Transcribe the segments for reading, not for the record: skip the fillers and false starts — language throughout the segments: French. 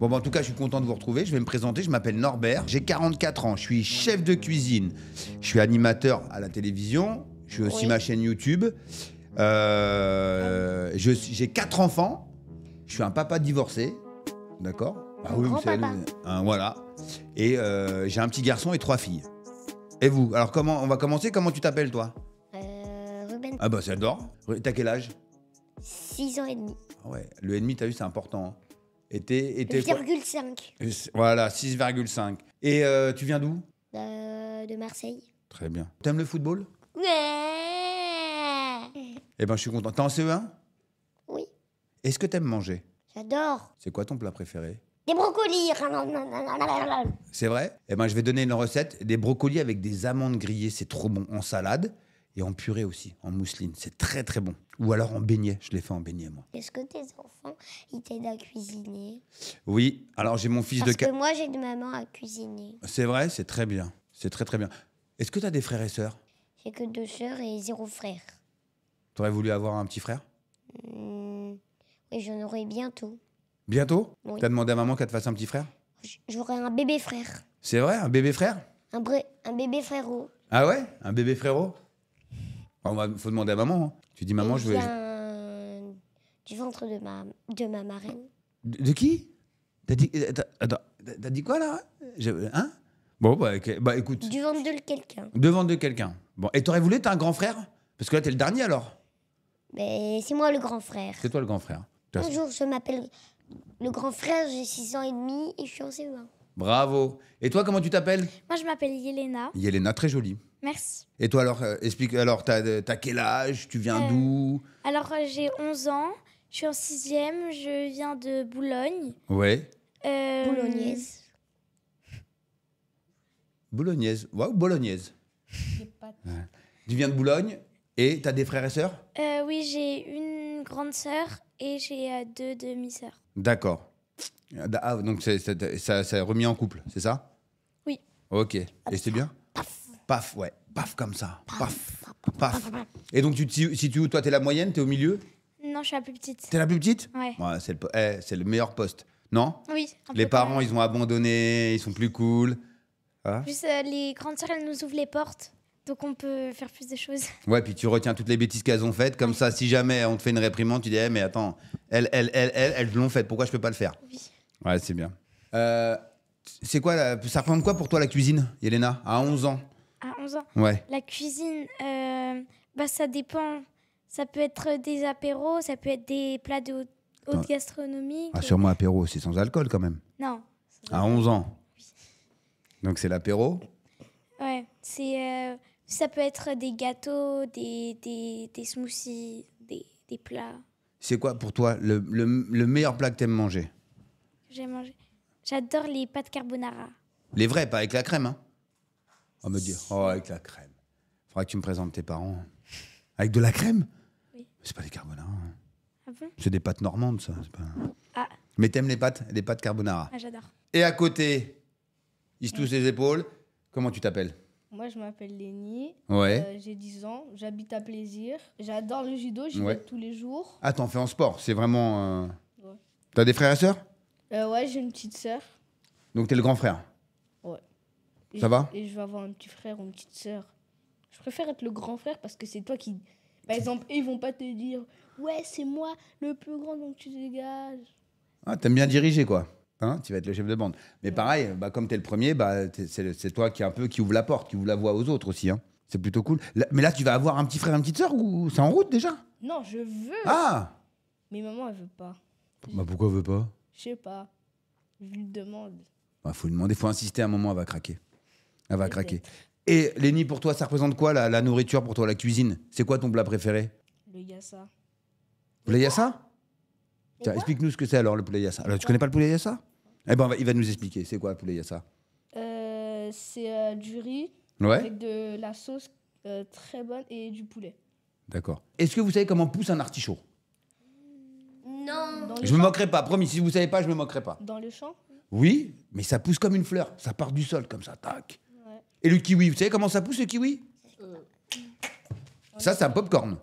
Bon, bah, en tout cas, je suis content de vous retrouver. Je vais me présenter. Je m'appelle Norbert. J'ai 44 ans. Je suis chef de cuisine. Je suis animateur à la télévision. Je suis aussi ma chaîne YouTube. J'ai 4 enfants. Je suis un papa divorcé. D'accord? Ah oui, voilà. Et j'ai un petit garçon et 3 filles. Et vous? Alors, on va commencer? Comment tu t'appelles, toi? Ruben. Ah bah, j'adore. T'as quel âge? 6 ans et demi. Ah ouais, le et demi, t'as vu, c'est important. Hein. Et t'es 6,5. Voilà, 6,5. Et tu viens d'où? De Marseille. Très bien. T'aimes le football? Ouais. Eh ben, je suis content. T'es en CE1? Oui. Est-ce que t'aimes manger? J'adore. C'est quoi ton plat préféré? Des brocolis. C'est vrai? Eh ben, je vais donner une recette. Des brocolis avec des amandes grillées, c'est trop bon. En salade et en purée aussi, en mousseline. C'est très, très bon. Ou alors en beignet. Je l'ai fait en beignet, moi. Est-ce que tes enfants, ils t'aident à cuisiner? Oui. Alors, j'ai mon fils Parce de... que moi, j'aide maman à cuisiner. C'est vrai? C'est très bien. C'est très, très bien. Est-ce que t'as des frères et sœurs? J'ai que 2 sœurs et 0 frère. T'aurais voulu avoir un petit frère? Oui, j'en aurai bientôt. Bientôt? Oui. T'as demandé à maman qu'elle te fasse un petit frère? J'aurai un bébé frère. C'est vrai? Un bébé frère? Un bébé frérot. Ah ouais? Un bébé frérot? Faut demander à maman. Hein. Tu dis maman, Et je veux... du ventre de ma marraine. De qui? T'as dit... Attends, t'as dit quoi là? Hein? Bon, bah écoute. Du ventre de quelqu'un. Devant de quelqu'un. Bon, et t'aurais voulu être un grand frère? Parce que là, t'es le dernier alors. Mais c'est moi le grand frère. C'est toi le grand frère. Bonjour, je m'appelle le grand frère, j'ai 6 ans et demi et je suis en CE1. Bravo. Et toi, comment tu t'appelles? Moi, je m'appelle Yelena. Yelena, très jolie. Merci. Et toi alors, explique, alors t'as quel âge? Tu viens d'où? Alors, j'ai 11 ans, je suis en 6e, je viens de Boulogne. Ouais. Boulognaise. Boulognaise. Waouh, bolognaise. Ouais. Tu viens de Boulogne et t'as des frères et sœurs? Oui, j'ai une grande sœur et j'ai 2 demi-sœurs. D'accord. Ah, donc ça remis en couple, c'est ça? Oui. Ok. Et c'est bien? Paf, ouais. Paf comme ça. Paf. Paf. Et donc tu te situes où? Toi, t'es la moyenne? T'es au milieu? Non, je suis la plus petite. T'es la plus petite? Ouais. C'est le meilleur poste. Non? Oui. Les parents, ils ont abandonné, ils sont plus cool. Hein? Juste, les grandes sœurs, elles nous ouvrent les portes. Donc, on peut faire plus de choses. Ouais, puis tu retiens toutes les bêtises qu'elles ont faites. Comme ça, si jamais on te fait une réprimande, tu dis, mais attends, elles l'ont faite. Pourquoi je peux pas le faire? Oui. Ouais, c'est bien. C'est quoi, ça représente quoi pour toi la cuisine, Yelena, à 11 ans? À 11 ans. Ouais. La cuisine, ça dépend. Ça peut être des apéros, ça peut être des plats de haute gastronomie. Ah, sûrement apéro, c'est sans alcool quand même. Non. À 11 ans. Donc c'est l'apéro? Ouais, ça peut être des gâteaux, des smoothies, des plats C'est quoi pour toi le meilleur plat que t'aimes manger? que j'ai mangé. J'adore les pâtes carbonara. Les vrais, pas avec la crème, hein? On va me dire, oh, avec la crème. Faudra que tu me présentes tes parents. Avec de la crème? Oui. C'est pas des carbonara. Hein. Ah bon? C'est des pâtes normandes, ça. Pas... Ah. Mais t'aimes les pâtes carbonara. Ah, j'adore. Et à côté, il se touche les épaules. Comment tu t'appelles? Moi, je m'appelle Lénie. Ouais. J'ai 10 ans. J'habite à Plaisir. J'adore le judo. J'y Ouais. vais tous les jours. Ah, t'en fais en sport. C'est vraiment... Ouais. T'as des frères et sœurs? Ouais, j'ai une petite sœur. Donc t'es le grand frère. Ouais. Ça va? Et je vais avoir un petit frère ou une petite sœur. Je préfère être le grand frère parce que c'est toi qui... Par exemple, ils vont pas te dire « Ouais, c'est moi le plus grand, donc tu dégages. » Ah, t'aimes bien diriger, quoi. Hein, tu vas être le chef de bande. Mais pareil, comme t'es le premier, c'est toi qui ouvre la porte, qui ouvre la voie aux autres aussi. Hein. C'est plutôt cool. Mais là, tu vas avoir un petit frère et une petite sœur ou c'est en route déjà? Non, je veux. Ah! Mais maman, elle veut pas. Bah pourquoi elle veut pas? Je sais pas. Je lui demande. Bah, faut lui demander, faut insister. À un moment, elle va craquer. Elle va Peut-être. craquer. Et Lénie, pour toi, ça représente quoi la nourriture pour toi, la cuisine? C'est quoi ton plat préféré? Le yassa. Poulet yassa? Tiens, explique-nous ce que c'est alors le poulet yassa. Alors, tu connais pas le poulet yassa? Eh ben, il va nous expliquer. C'est quoi le poulet yassa? C'est du riz Ouais. avec de la sauce très bonne et du poulet. D'accord. Est-ce que vous savez comment pousse un artichaut? Non. Dans le Je me champ. moquerai pas, promis. Si vous savez pas, je me moquerai pas. Dans le champ. Oui, mais ça pousse comme une fleur. Ça part du sol comme ça, tac. Ouais. Et le kiwi, vous savez comment ça pousse le kiwi? Ça, c'est un popcorn.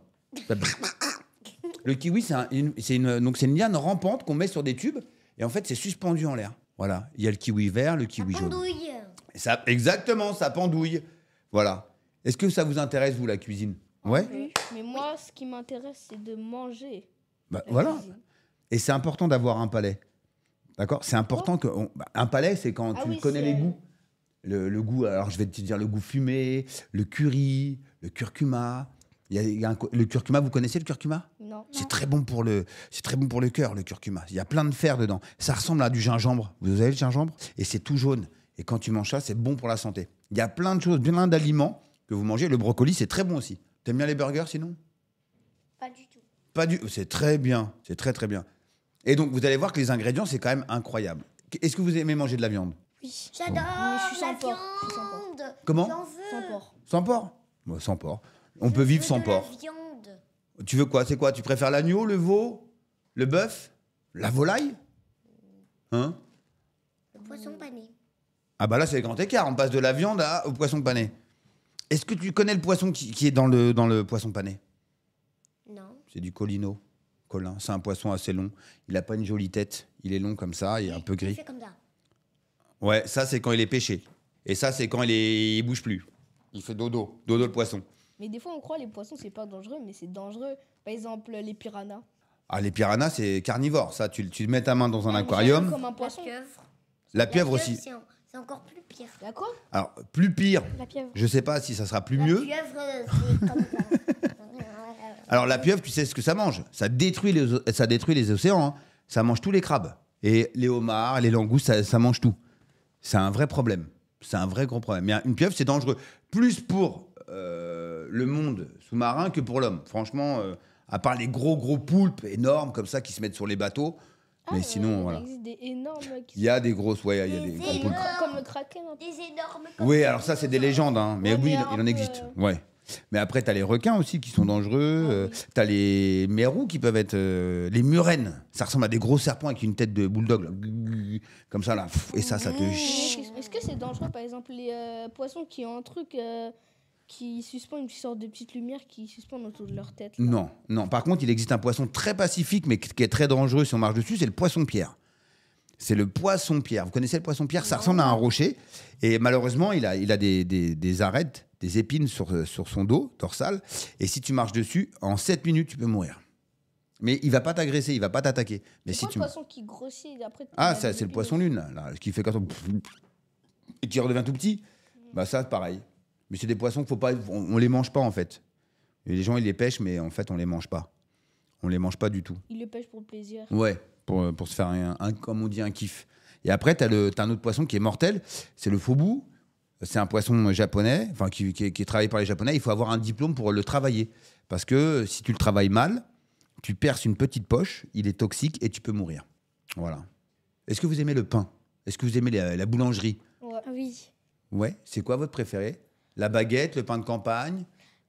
Le kiwi, c'est une liane rampante qu'on met sur des tubes. Et en fait, c'est suspendu en l'air. Voilà. Il y a le kiwi vert, le kiwi jaune. Pendouille. Ça, exactement, ça pendouille. Voilà. Est-ce que ça vous intéresse, vous, la cuisine? Ouais. Oui. Mais moi, ce qui m'intéresse, c'est de manger. Bah, la voilà. cuisine. Et c'est important d'avoir un palais. D'accord? C'est important que. Un palais, c'est quand Ah tu oui, connais c'est- les goûts. Le goût, alors je vais te dire le goût fumé, le curry, le curcuma. Le curcuma, vous connaissez le curcuma? Non. C'est très bon pour le cœur, le curcuma. Il y a plein de fer dedans. Ça ressemble à du gingembre. Vous avez le gingembre? Et c'est tout jaune. Et quand tu manges ça, c'est bon pour la santé. Il y a plein de choses, plein d'aliments que vous mangez. Le brocoli, c'est très bon aussi. T'aimes bien les burgers sinon? Pas du tout. Pas du. C'est très bien. C'est très très bien. Et donc vous allez voir que les ingrédients, c'est quand même incroyable. Est-ce que vous aimez manger de la viande? Oui. J'adore Mais je suis sans la porc, je suis sans porc. viande. Comment? J'en veux. Sans porc. Sans porc? Ouais, sans porc. On peut vivre Je veux sans de porc. La viande. Tu veux quoi? C'est quoi? Tu préfères l'agneau, le veau, le bœuf, la volaille? Hein? Le poisson pané. Ah bah là, c'est le grand écart. On passe de la viande au poisson pané. Est-ce que tu connais le poisson qui est dans le poisson pané? Non. C'est du colino. Colin. C'est un poisson assez long. Il n'a pas une jolie tête. Il est long comme ça, il est un peu Il gris. fait comme ça. Ouais, ça, c'est quand il est pêché. Et ça, c'est quand il bouge plus. Il fait dodo. Dodo le poisson. Mais des fois, on croit les poissons, c'est pas dangereux, mais c'est dangereux. Par exemple, les piranhas. Ah, les piranhas, c'est carnivore. Ça, tu mets ta main dans un Ouais, mais aquarium. c'est comme un La poisson. pieuvre. La pieuvre aussi. C'est encore plus pire. La quoi? Alors, plus pire. La pieuvre. Je sais pas si ça sera plus La mieux. pieuvre, c'est comme ça. Alors, la pieuvre, tu sais ce que ça mange. Ça détruit les océans. Hein. Ça mange tous les crabes. Et les homards, les langoustes, ça mange tout. C'est un vrai problème. C'est un vrai gros problème. Mais une pieuvre, c'est dangereux. Plus pour le monde sous-marin que pour l'homme. Franchement, à part les gros poulpes énormes comme ça qui se mettent sur les bateaux. Mais sinon, voilà. Il existe des énormes qui Il y a des grosses, ouais, il y a des gros Des poulpes. comme le kraken. Un peu. Des énormes. Oui, alors ça, c'est des légendes. Hein. Mais Ouais, oui, mais il en un existe. peu, Ouais. Mais après, tu as les requins aussi qui sont dangereux. Ah oui. Tu as les mérous qui peuvent être. Les murènes. Ça ressemble à des gros serpents avec une tête de bulldog. Là. Comme ça, là. Et ça te. Est-ce que c'est dangereux, par exemple, les poissons qui ont un truc qui suspend une sorte de petite lumière qui suspend autour de leur tête là. Non, non. Par contre, il existe un poisson très pacifique, mais qui est très dangereux si on marche dessus, c'est le poisson-pierre. C'est le poisson-pierre. Vous connaissez le poisson-pierre? Ça ressemble à un rocher. Et malheureusement, il a des arêtes, des épines sur son dos dorsal. Et si tu marches dessus, en 7 minutes, tu peux mourir. Mais il va pas t'agresser, il va pas t'attaquer. Mais C'est si quoi tu... le poisson qui grossit et après Ah, il a ça, des c'est le épines poisson lune, là, qui fait comme ça. Et qui redevient tout petit. Bah ça, pareil. Mais c'est des poissons qu'il faut pas... On les mange pas, en fait. Et les gens, ils les pêchent, mais en fait, on les mange pas. On les mange pas du tout. Il le pêche pour le plaisir. Ouais, pour se faire comme on dit, un kiff. Et après, t'as un autre poisson qui est mortel, c'est le fubu. C'est un poisson japonais, enfin qui est travaillé par les Japonais. Il faut avoir un diplôme pour le travailler. Parce que si tu le travailles mal, tu perces une petite poche, il est toxique et tu peux mourir. Voilà. Est-ce que vous aimez le pain? Est-ce que vous aimez la boulangerie? Ouais. Ah oui. Ouais. C'est quoi votre préféré? La baguette, le pain de campagne,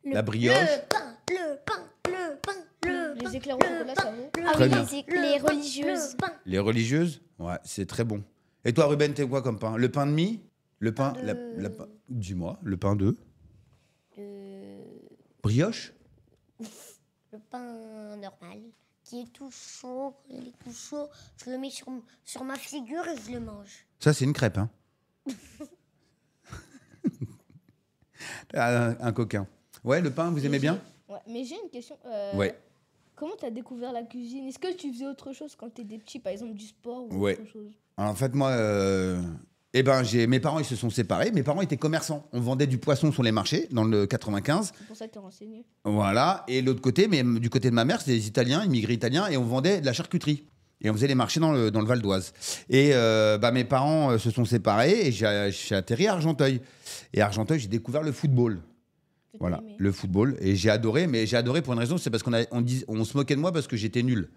la brioche? Le pain. Les éclairs au chocolat, ça vaut. Ah Très oui, bien. les religieuses. Le pain. Les religieuses? Ouais, c'est très bon. Et toi, Ruben, t'aimes quoi comme pain? Le pain de mie? Le pain... Dis-moi, le pain de... Brioche? Le pain normal, qui est tout chaud. Il est tout chaud. Je le mets sur ma figure et je le mange. Ça, c'est une crêpe, hein. un coquin. Ouais, le pain, vous aimez bien? Ouais, mais j'ai une question. Ouais. Comment tu as découvert la cuisine? Est-ce que tu faisais autre chose quand tu étais petit, par exemple du sport ou Ouais. autre chose? Alors, en fait, moi, mes parents, ils se sont séparés. Mes parents étaient commerçants. On vendait du poisson sur les marchés dans le 95. C'est pour ça que tu es renseigné. Voilà. Et l'autre côté, mais du côté de ma mère, c'était des Italiens, immigrés italiens, et on vendait de la charcuterie. Et on faisait les marchés dans le Val d'Oise. Et mes parents se sont séparés et j'ai atterri à Argenteuil. Et à Argenteuil, j'ai découvert le football. Que t'as Voilà, aimé. le football. Et j'ai adoré, mais j'ai adoré pour une raison, c'est parce on se moquait de moi parce que j'étais nul.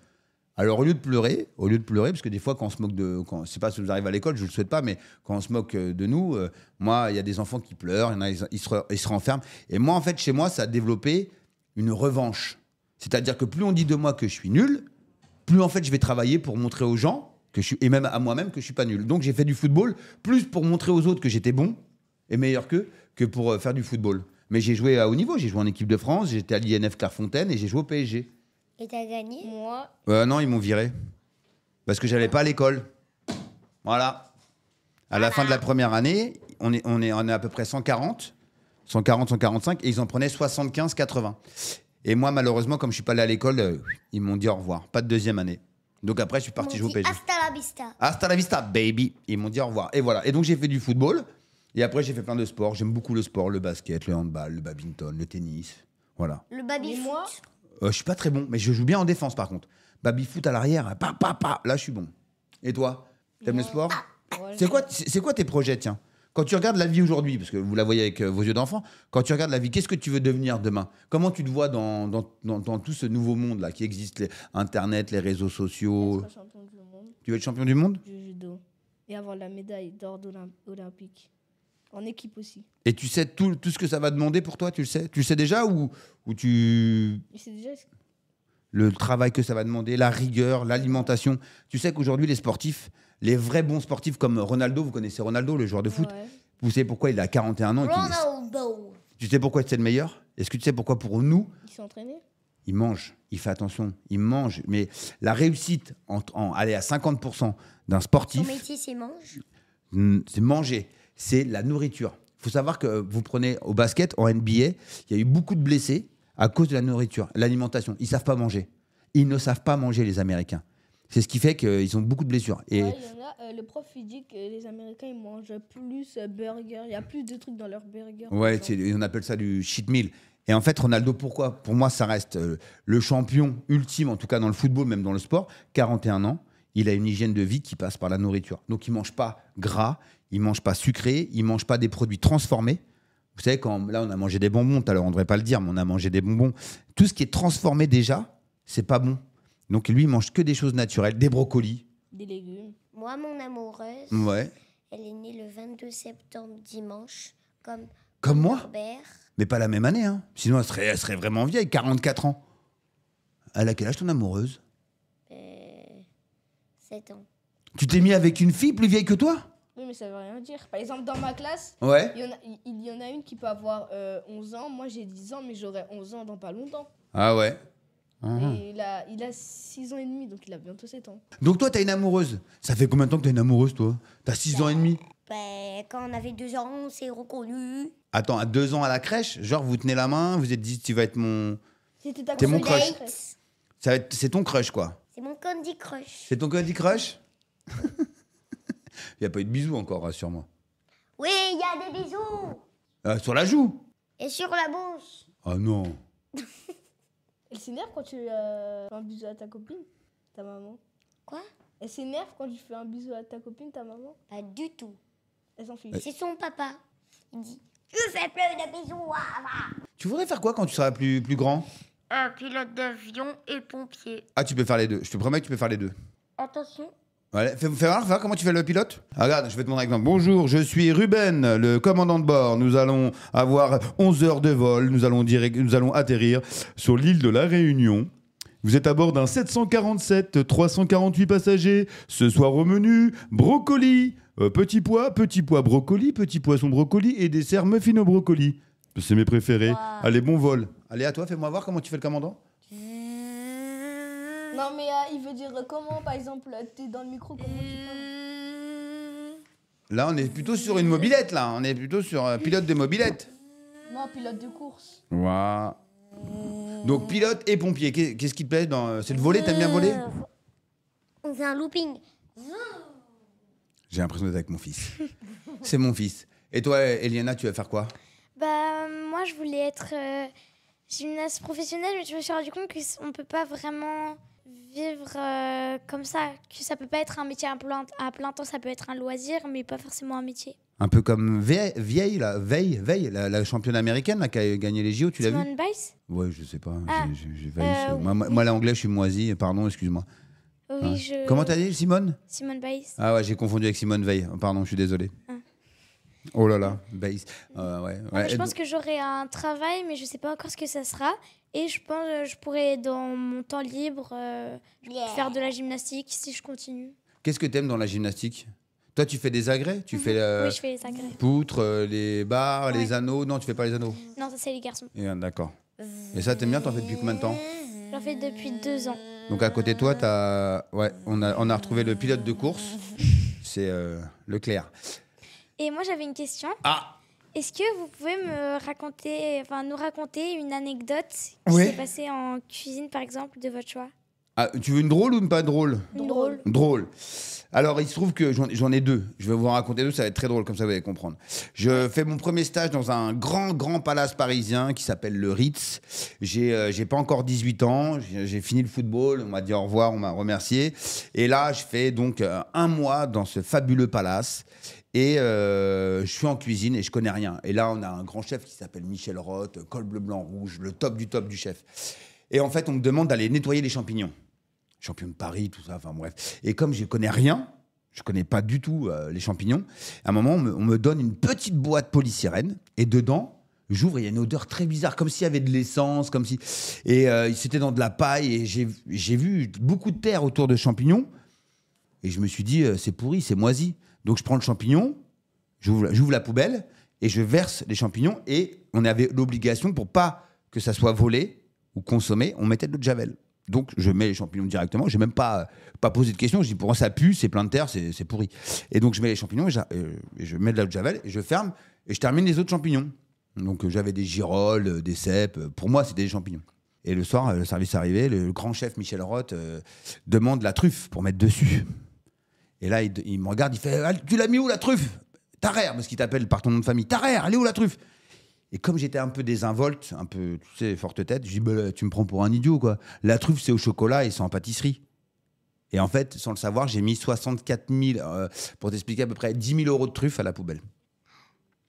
Alors au lieu de pleurer, parce que des fois quand on se moque je sais pas si vous arrivez à l'école, je le souhaite pas, mais quand on se moque de nous, moi il y a des enfants qui pleurent, il y en a ils se renferment. Et moi en fait chez moi ça a développé une revanche. C'est-à-dire que plus on dit de moi que je suis nul, plus en fait je vais travailler pour montrer aux gens et même à moi-même que je suis pas nul. Donc j'ai fait du football plus pour montrer aux autres que j'étais bon et meilleur que pour faire du football. Mais j'ai joué à haut niveau, j'ai joué en équipe de France, j'étais à l'INF Clairefontaine et j'ai joué au PSG. Et t'as gagné? Moi, Non, ils m'ont viré. Parce que j'allais pas à l'école. Voilà. À la fin de la première année, on est à peu près 140, 145, et ils en prenaient 75, 80. Et moi, malheureusement, comme je suis pas allé à l'école, ils m'ont dit au revoir. Pas de deuxième année. Donc après, je suis parti jouer au PSG. Hasta la vista. Hasta la vista, baby. Ils m'ont dit au revoir. Et voilà. Et donc, j'ai fait du football. Et après, j'ai fait plein de sports. J'aime beaucoup le sport, le basket, le handball, le badminton, le tennis. Voilà. Le baby-foot. Je suis pas très bon, mais je joue bien en défense, par contre. Baby-foot à l'arrière, là, je suis bon. Et toi, t'aimes le sport? Ouais, C'est quoi tes projets, tiens? Quand tu regardes la vie aujourd'hui, parce que vous la voyez avec vos yeux d'enfant, quand tu regardes la vie, qu'est-ce que tu veux devenir demain? Comment tu te vois dans tout ce nouveau monde-là qui existe, Internet, les réseaux sociaux? être champion du monde Tu veux être champion du monde? du judo et avoir la médaille d'or olympique. En équipe aussi. Et tu sais tout ce que ça va demander pour toi, tu le sais? Tu le sais déjà ou tu... Et c'est déjà... Le travail que ça va demander, la rigueur, l'alimentation. Tu sais qu'aujourd'hui, les sportifs, les vrais bons sportifs comme Ronaldo, vous connaissez Ronaldo, le joueur de foot? Ouais. Vous savez pourquoi il a 41 ans? Ronaldo. Tu sais pourquoi c'est le meilleur? Est-ce que tu sais pourquoi pour nous, Ils sont entraînés. il mange, il fait attention, il mange. Mais la réussite, aller à 50% d'un Son sportif, métier, c'est mange. c'est manger, c'est la nourriture. Il faut savoir que vous prenez au basket, en NBA, il y a eu beaucoup de blessés à cause de la nourriture, l'alimentation. Ils ne savent pas manger. Ils ne savent pas manger, les Américains. C'est ce qui fait qu'ils ont beaucoup de blessures. Et Ouais, il y en a, le prof il dit que les Américains ils mangent plus burger. Il y a plus de trucs dans leur burger. ouais, on appelle ça du cheat meal. Et en fait, Ronaldo, pourquoi? Pour moi, ça reste le champion ultime, en tout cas dans le football, même dans le sport. 41 ans, il a une hygiène de vie qui passe par la nourriture. Donc, il ne mange pas gras, il ne mange pas sucré, il ne mange pas des produits transformés. Vous savez, là, on a mangé des bonbons, tout à l'heure, on ne devrait pas le dire, mais on a mangé des bonbons. Tout ce qui est transformé déjà, c'est pas bon. Donc, lui, il mange que des choses naturelles, des brocolis. Des légumes. Moi, mon amoureuse, Ouais. elle est née le 22 septembre, dimanche, Comme moi? Norbert. Mais pas la même année, hein. Sinon, elle serait vraiment vieille, 44 ans. Elle a quel âge, ton amoureuse? 7 ans. Tu t'es mis avec une fille plus vieille que toi? Oui, mais ça veut rien dire. Par exemple, dans ma classe, Ouais. il y en a une qui peut avoir 11 ans. Moi, j'ai 10 ans, mais j'aurai 11 ans dans pas longtemps. Ah ouais. Et il a 6 ans et demi, donc il a bientôt 7 ans. Donc toi, t'as une amoureuse. Ça fait combien de temps que t'as une amoureuse, toi? T'as 6 ans et demi. Ben, quand on avait 2 ans, on s'est reconnus. Attends, à 2 ans à la crèche, genre vous tenez la main, vous êtes dit tu vas être mon... C'était ta T'es mon crush. crush. C'est ton crush, quoi. C'est mon Candy Crush. C'est ton Candy Crush? Il n'y a pas eu de bisous encore, rassure-moi. Oui, il y a des bisous. Sur la joue? Et sur la bouche. Ah non. Elle s'énerve quand tu fais un bisou à ta copine, ta maman. Quoi? Elle s'énerve quand tu fais un bisou à ta copine, ta maman. Pas du tout. Elle s'en fiche. C'est son papa. Il dit, je fais plein de bisous. Tu voudrais faire quoi quand tu seras plus grand? Pilote d'avion et pompier. Ah, tu peux faire les deux. Je te promets que tu peux faire les deux. Attention. Ouais, fais voir comment tu fais le pilote. Ah, regarde, je vais te montrer un exemple. Bonjour, je suis Ruben, le commandant de bord. Nous allons avoir 11 heures de vol. Nous allons atterrir sur l'île de la Réunion. Vous êtes à bord d'un 747, 348 passagers. Ce soir au menu, brocoli, petit pois, brocoli, petit poisson brocoli et dessert muffin au brocoli. C'est mes préférés. Wow. Allez, bon vol. Allez, à toi, fais-moi voir comment tu fais le commandant. Non, mais il veut dire comment, par exemple, t'es dans le micro, comment tu parles? Là, on est plutôt sur une mobilette, là. On est plutôt sur pilote de mobilette. Non, pilote de course. Waouh. Donc, pilote et pompier. Qu'est-ce qui te plaît dans... C'est le voler, t'aimes bien voler? On fait un looping. J'ai l'impression d'être avec mon fils. C'est mon fils. Et toi, Eliana, tu vas faire quoi? Bah, moi, je voulais être gymnaste professionnelle, mais je me suis rendu compte qu'on ne peut pas vraiment vivre comme ça. Que ça peut pas être un métier à plein temps, ça peut être un loisir, mais pas forcément un métier. Un peu comme Veil, la championne américaine là, qui a gagné les JO, tu l'as vu? Simone Biles? Ouais, je sais pas. Ah, J'ai failli. Moi, l'anglais, je suis moisi. Pardon, excuse-moi. Oui, Ouais. Comment t'as dit, Simone? Simone Biles. Ah ouais, j'ai confondu avec Simone Veil. Pardon, je suis désolé. Ah. Oh là là, Veil. Ouais. Non, je pense que j'aurai un travail, mais je sais pas encore ce que ça sera. Et je pense que je pourrais, dans mon temps libre, faire de la gymnastique si je continue. Qu'est-ce que t'aimes dans la gymnastique? Toi, tu fais des agrès? Tu fais Oui, je fais les agrès. poutres, les barres, Ouais. les anneaux? Non, tu fais pas les anneaux. Non, ça, c'est les garçons. D'accord. Et ça, t'aimes bien? T'en fais depuis combien de temps? J'en fais depuis 2 ans. Donc à côté de toi, on a retrouvé le pilote de course. C'est Leclerc. Et moi, j'avais une question. Ah. Est-ce que vous pouvez nous raconter une anecdote qui Oui. s'est passée en cuisine, par exemple, de votre choix? Ah, tu veux une drôle ou une pas drôle? Drôle. Drôle. Alors, il se trouve que j'en ai deux. Je vais vous en raconter deux, ça va être très drôle, comme ça vous allez comprendre. Je fais mon premier stage dans un grand palace parisien qui s'appelle le Ritz. J'ai pas encore 18 ans, j'ai fini le football, on m'a dit au revoir, on m'a remercié. Et là, je fais donc un mois dans ce fabuleux palace. Et je suis en cuisine et je connais rien. Et là, on a un grand chef qui s'appelle Michel Roth, col bleu, blanc, rouge, le top du chef. Et en fait, on me demande d'aller nettoyer les champignons. Champignons de Paris, tout ça, enfin bref. Et comme je connais rien, je connais pas du tout les champignons, à un moment, on me donne une petite boîte polystyrène et dedans, j'ouvre, il y a une odeur très bizarre, comme s'il y avait de l'essence, comme si... Et c'était dans de la paille et j'ai vu beaucoup de terre autour de champignons et je me suis dit, c'est pourri, c'est moisi. Donc je prends le champignon, j'ouvre la poubelle et je verse les champignons et on avait l'obligation, pour pas que ça soit volé ou consommé, on mettait de l'eau de javel. Donc je mets les champignons directement, j'ai même pas posé de questions, je dis pourquoi ça pue, c'est plein de terre, c'est pourri. Et donc je mets les champignons et je mets de l'eau de javel et je ferme et je termine les autres champignons. Donc j'avais des girolles, des cèpes, pour moi c'était des champignons. Et le soir, le service arrivé, le grand chef Michel Roth demande la truffe pour mettre dessus. Et là il me regarde, il fait ah, tu l'as mis où la truffe? Tarère, parce qu'il t'appelle par ton nom de famille. Tarère, elle est où la truffe? Et comme j'étais un peu désinvolte, un peu, tu sais, forte tête, je dis, bah, tu me prends pour un idiot, quoi. La truffe, c'est au chocolat et c'est en pâtisserie. Et en fait, sans le savoir, j'ai mis 64 000, pour t'expliquer, à peu près 10 000 euros de truffe à la poubelle.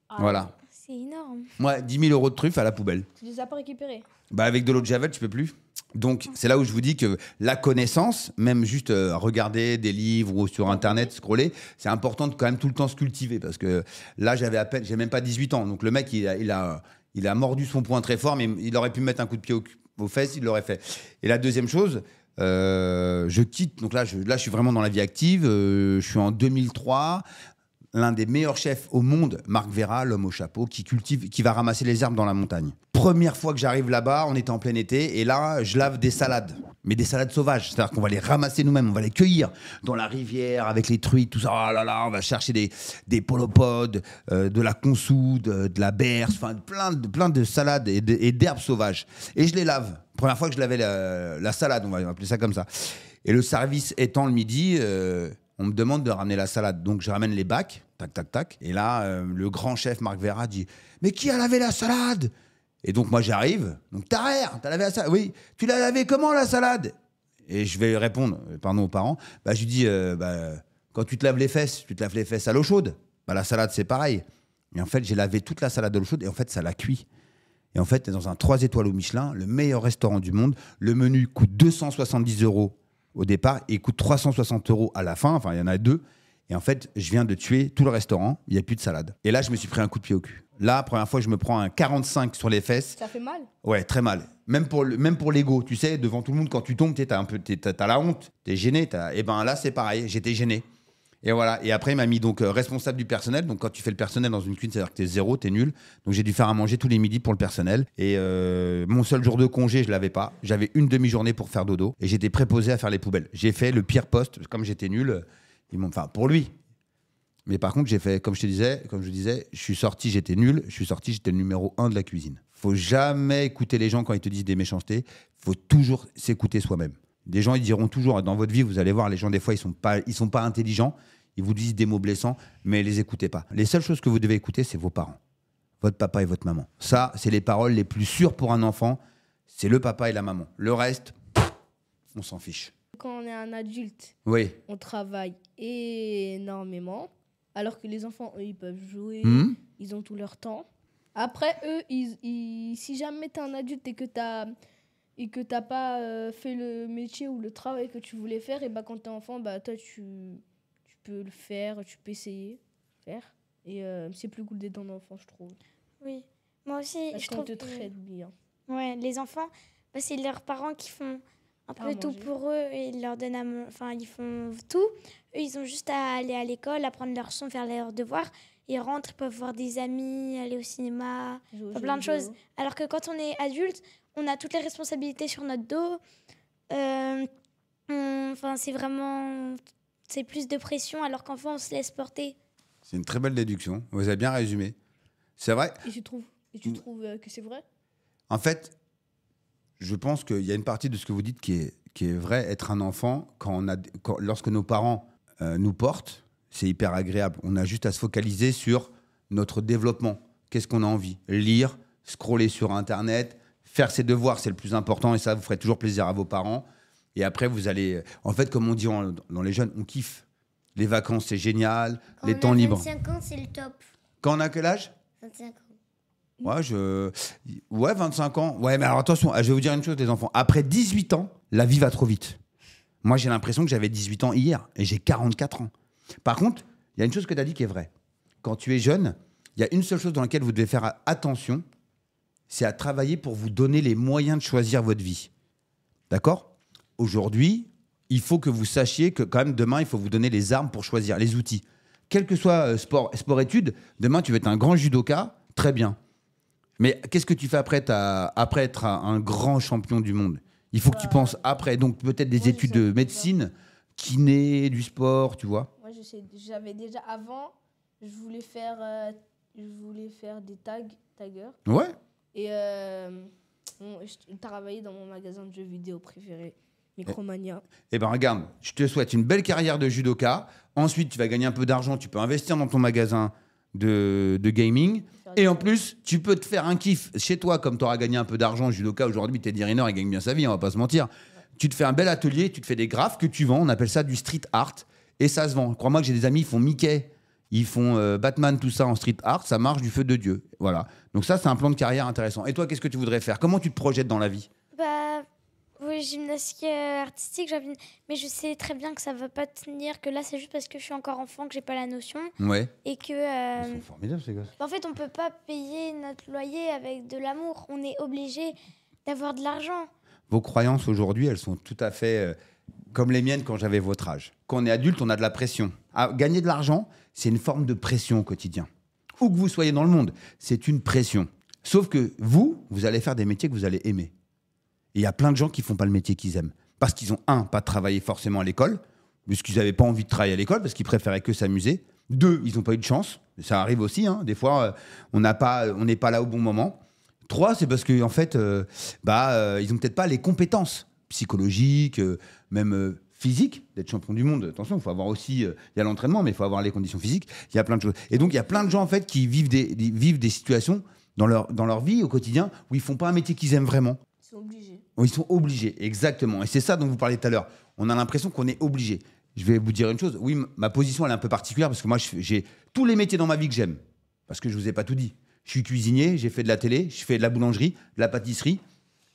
Ah, voilà. C'est énorme. Ouais, 10 000 euros de truffe à la poubelle. Tu les as pas récupérés? Bah, avec de l'eau de javel, tu peux plus. Donc, c'est là où je vous dis que la connaissance, même juste regarder des livres ou sur Internet, scroller, c'est important de quand même tout le temps se cultiver. Parce que là, j'ai même pas 18 ans. Donc, le mec, il a mordu son poing très fort, mais il aurait pu me mettre un coup de pied aux fesses, il l'aurait fait. Et la deuxième chose, je quitte. Donc là, je suis vraiment dans la vie active. Je suis en 2003. L'un des meilleurs chefs au monde, Marc Vera, l'homme au chapeau, qui va ramasser les herbes dans la montagne. Première fois que j'arrive là-bas, on était en plein été, et là, je lave des salades, mais des salades sauvages. C'est-à-dire qu'on va les ramasser nous-mêmes, on va les cueillir dans la rivière, avec les truites, tout ça. Oh là là, on va chercher des polopodes, de la consoude, de la berce, enfin plein de salades et d'herbes sauvages. Et je les lave. Première fois que je lavais la salade, on va appeler ça comme ça. Et le service étant le midi... on me demande de ramener la salade. Donc, je ramène les bacs, tac, tac, tac. Et là, le grand chef Marc Vera dit « Mais qui a lavé la salade ?» Et donc, moi, j'arrive. Donc, t'as lavé la salade? Oui. Tu l'as lavé comment, la salade? Et je vais répondre, pardon aux parents, je lui dis quand tu te laves les fesses à l'eau chaude. La salade, c'est pareil. Et en fait, j'ai lavé toute la salade à l'eau chaude et en fait, ça l'a cuit. Et en fait, t'es dans un 3 étoiles au Michelin, le meilleur restaurant du monde. Le menu coûte 270 € au départ, et il coûte 360 € à la fin. Enfin, il y en a deux. Et en fait, je viens de tuer tout le restaurant. Il n'y a plus de salade. Et là, je me suis pris un coup de pied au cul. Là, première fois, je me prends un 45 sur les fesses. Ça fait mal? Ouais, très mal. Même pour l'ego, tu sais, devant tout le monde, quand tu tombes, t'as la honte. T'es gêné. Et ben là, c'est pareil. J'étais gêné. Et voilà. Et après, il m'a mis donc responsable du personnel. Donc, quand tu fais le personnel dans une cuisine, c'est-à-dire que t'es zéro, t'es nul. Donc, j'ai dû faire à manger tous les midis pour le personnel. Et mon seul jour de congé, je l'avais pas. J'avais une demi-journée pour faire dodo. Et j'étais préposé à faire les poubelles. J'ai fait le pire poste. Comme j'étais nul, enfin, pour lui. Mais par contre, j'ai fait, comme je disais, je suis sorti, j'étais nul. Je suis sorti, j'étais le numéro 1 de la cuisine. Faut jamais écouter les gens quand ils te disent des méchancetés. Faut toujours s'écouter soi-même. Des gens, ils diront toujours, dans votre vie, vous allez voir, les gens, des fois, ils sont pas intelligents. Ils vous disent des mots blessants, mais les écoutez pas. Les seules choses que vous devez écouter, c'est vos parents. Votre papa et votre maman. Ça, c'est les paroles les plus sûres pour un enfant. C'est le papa et la maman. Le reste, on s'en fiche. Quand on est un adulte, oui. On travaille énormément, alors que les enfants, eux, ils peuvent jouer, ils ont tout leur temps. Après, eux, si jamais t'es un adulte et que t'as pas fait le métier ou le travail que tu voulais faire, et quand t'es enfant, toi, tu peux le faire, tu peux essayer de faire. Et c'est plus cool d'être un enfant, je trouve. Oui, moi aussi, parce je qu'on trouve te traite bien. Ouais, les enfants, c'est leurs parents qui font un peu tout pour eux et ils leur donnent ils font tout. Eux, ils ont juste à aller à l'école, apprendre leurs leçons, faire leurs devoirs. Ils rentrent, ils peuvent voir des amis, aller au cinéma, faire plein de choses. Alors que quand on est adulte, on a toutes les responsabilités sur notre dos. Enfin, c'est plus de pression, alors qu'enfant, on se laisse porter. C'est une très belle déduction. Vous avez bien résumé. C'est vrai. Et tu trouves que c'est vrai? En fait, je pense qu'il y a une partie de ce que vous dites qui est vrai. Être un enfant, lorsque nos parents nous portent, c'est hyper agréable. On a juste à se focaliser sur notre développement. Qu'est-ce qu'on a envie? Lire, scroller sur Internet, faire ses devoirs, c'est le plus important. Et ça, vous ferez toujours plaisir à vos parents. Et après, vous allez... En fait, comme on dit dans les jeunes, on kiffe. Les vacances, c'est génial. Quand les temps libres. 25 ans, c'est le top. Quand on a quel âge? 25 ans. Ouais, 25 ans. Ouais, mais alors attention, je vais vous dire une chose, les enfants. Après 18 ans, la vie va trop vite. Moi, j'ai l'impression que j'avais 18 ans hier et j'ai 44 ans. Par contre, il y a une chose que tu as dit qui est vraie. Quand tu es jeune, il y a une seule chose dans laquelle vous devez faire attention, c'est à travailler pour vous donner les moyens de choisir votre vie. D'accord? Aujourd'hui, il faut que vous sachiez que quand même demain, il faut vous donner les armes pour choisir, les outils. Quel que soit sport-études, demain, tu vas être un grand judoka, très bien. Mais qu'est-ce que tu fais après être un grand champion du monde? Il faut que tu penses après. Donc peut-être des études de médecine, kiné, du sport, tu vois. Moi, j'avais déjà avant, je voulais faire des taggers. Ouais. Et je travaillais dans mon magasin de jeux vidéo préféré, Micromania. Eh ben regarde, je te souhaite une belle carrière de judoka. Ensuite, tu vas gagner un peu d'argent, tu peux investir dans ton magasin de gaming. Et en plus, tu peux te faire un kiff chez toi, comme tu auras gagné un peu d'argent. Judoka, aujourd'hui, Teddy Riner, il gagne bien sa vie, on va pas se mentir. Ouais. Tu te fais un bel atelier, tu te fais des graphes que tu vends. On appelle ça du street art. Et ça se vend. Crois-moi que j'ai des amis, ils font Mickey, ils font Batman, tout ça en street art. Ça marche du feu de Dieu. Voilà. Donc ça, c'est un plan de carrière intéressant. Et toi, qu'est-ce que tu voudrais faire? Comment tu te projettes dans la vie? Oui, gymnastique artistique, mais je sais très bien que ça va pas tenir, que là c'est juste parce que je suis encore enfant, que j'ai pas la notion. Ouais. Et que... Ils sont formidables ces gosses. En fait, on peut pas payer notre loyer avec de l'amour. On est obligé d'avoir de l'argent. Vos croyances aujourd'hui, elles sont tout à fait comme les miennes quand j'avais votre âge. Quand on est adulte, on a de la pression. Gagner de l'argent, c'est une forme de pression au quotidien. Où que vous soyez dans le monde, c'est une pression. Sauf que vous allez faire des métiers que vous allez aimer. Et il y a plein de gens qui ne font pas le métier qu'ils aiment. Parce qu'ils ont, pas travaillé forcément à l'école, puisqu'ils n'avaient pas envie de travailler à l'école, parce qu'ils préféraient que s'amuser. 2, ils n'ont pas eu de chance. Ça arrive aussi, hein. Des fois, on n'est pas là au bon moment. 3, c'est parce qu'en fait, ils n'ont peut-être pas les compétences psychologiques, même physiques, d'être champion du monde. Attention, il faut avoir aussi... Il y a l'entraînement, mais il faut avoir les conditions physiques. Il y a plein de choses. Et donc, il y a plein de gens, en fait, qui vivent des situations dans leur vie, au quotidien, où ils ne font pas un métier qu'ils aiment vraiment. Ils sont obligés. Ils sont obligés, exactement. Et c'est ça dont vous parliez tout à l'heure. On a l'impression qu'on est obligé. Je vais vous dire une chose. Oui, ma position, elle est un peu particulière parce que moi, j'ai tous les métiers dans ma vie que j'aime. Parce que je ne vous ai pas tout dit. Je suis cuisinier, j'ai fait de la télé, je fais de la boulangerie, de la pâtisserie.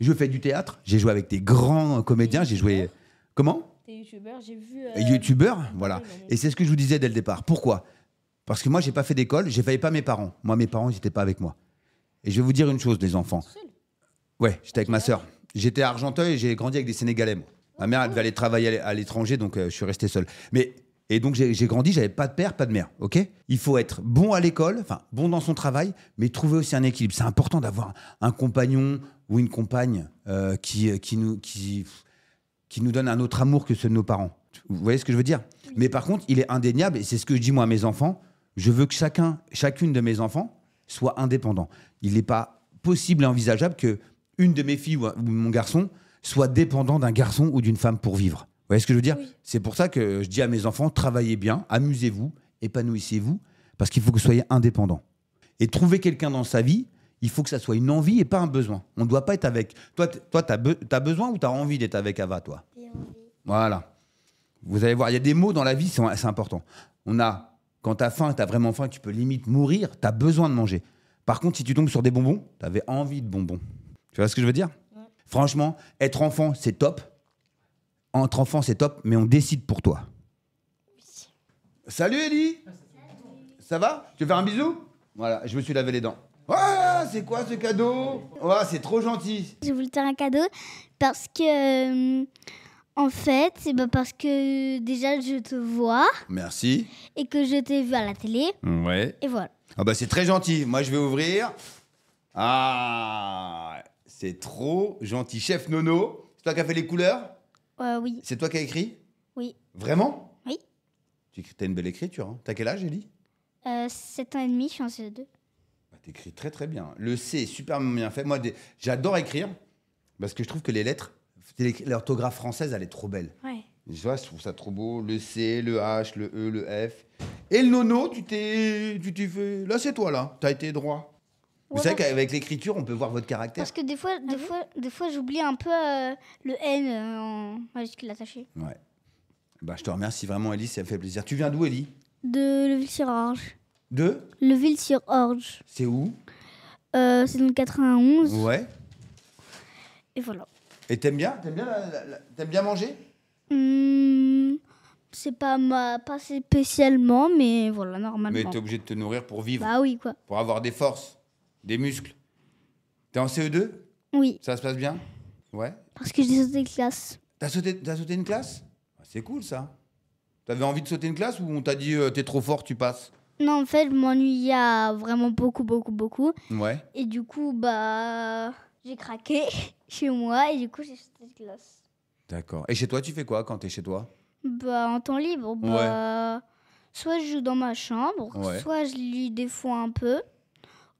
Je fais du théâtre. J'ai joué avec des grands comédiens. J'ai joué... Comment? T'es youtubeur, j'ai vu... Youtubeur, voilà. Et c'est ce que je vous disais dès le départ. Pourquoi? Parce que moi, j'ai pas fait d'école. J'ai failli pas mes parents. Moi, mes parents, ils n'étaient pas avec moi. Et je vais vous dire une chose, les enfants. Ouais, j'étais avec ma sœur. J'étais à Argenteuil et j'ai grandi avec des Sénégalais. Moi. Ma mère, elle devait aller travailler à l'étranger, donc je suis resté seul. Et donc j'ai grandi, j'avais pas de père, pas de mère. Ok? Il faut être bon à l'école, enfin bon dans son travail, mais trouver aussi un équilibre. C'est important d'avoir un compagnon ou une compagne qui nous donne un autre amour que ceux de nos parents. Vous voyez ce que je veux dire? Mais par contre, il est indéniable, et c'est ce que je dis moi à mes enfants, je veux que chacune de mes enfants soit indépendant. Il n'est pas possible et envisageable que une de mes filles ou mon garçon soit dépendant d'un garçon ou d'une femme pour vivre. Vous voyez ce que je veux dire? Oui. C'est pour ça que je dis à mes enfants, travaillez bien, amusez-vous, épanouissez-vous, parce qu'il faut que vous soyez indépendants. Et trouver quelqu'un dans sa vie, il faut que ça soit une envie et pas un besoin. On ne doit pas être avec... Toi, t'as besoin ou t'as envie d'être avec Ava, toi? J'ai envie. Voilà. Vous allez voir, il y a des mots dans la vie, c'est important. Quand t'as faim, t'as vraiment faim, tu peux limite mourir, t'as besoin de manger. Par contre, si tu tombes sur des bonbons, t'avais envie de bonbons. Tu vois ce que je veux dire? Ouais. Franchement, être enfant, c'est top. Entre enfants, c'est top, mais on décide pour toi. Oui. Salut Ellie. Ça va? Tu veux faire un bisou? Voilà, je me suis lavé les dents. Ouais, c'est quoi ce cadeau? Ouais, c'est trop gentil. J'ai voulu te faire un cadeau parce que, en fait, c'est parce que déjà je te vois. Merci. Et que je t'ai vu à la télé. Ouais. Et voilà. Ah bah c'est très gentil. Moi, je vais ouvrir. Ah, c'est trop gentil. Chef Nono, c'est toi qui as fait les couleurs? Oui. C'est toi qui as écrit? Oui. Vraiment? Oui. T'as une belle écriture. Hein. T'as quel âge, Ellie? 7 ans et demi, je suis en CE2. Bah, t'écris très très bien. Le C est super bien fait. Moi, j'adore écrire parce que je trouve que les lettres, l'orthographe française, elle est trop belle. Ouais. Je trouve ça trop beau. Le C, le H, le E, le F. Et le nono, tu t'es fait... Là, c'est toi, là. T'as été droit. Vous savez qu'avec l'écriture, on peut voir votre caractère. Parce que des fois, j'oublie un peu le N en majuscule attaché. Ouais. Bah, je te remercie vraiment, Ellie, ça me fait plaisir. Tu viens d'où, Ellie? De Leville-sur-Orge. De? Leville-sur-Orge. C'est où? C'est dans le 91. Ouais. Et voilà. Et t'aimes bien? T'aimes bien manger? C'est pas spécialement, mais voilà, normalement. Mais t'es obligé de te nourrir pour vivre, Bah oui, quoi. pour avoir des forces, des muscles. T'es en CE2? Oui, Ça se passe bien? Ouais. parce que j'ai sauté de classe. T'as sauté une classe? Ah, c'est cool, ça. T'avais envie de sauter une classe ou on t'a dit t'es trop fort, tu passes? Non, en fait, je m'ennuyais vraiment beaucoup. Ouais. Et du coup, bah, j'ai craqué chez moi et du coup, j'ai sauté de classe. D'accord. Et chez toi, tu fais quoi quand t'es chez toi? Bah, en temps libre, bah, soit je joue dans ma chambre, Ouais. soit je lis des fois un peu,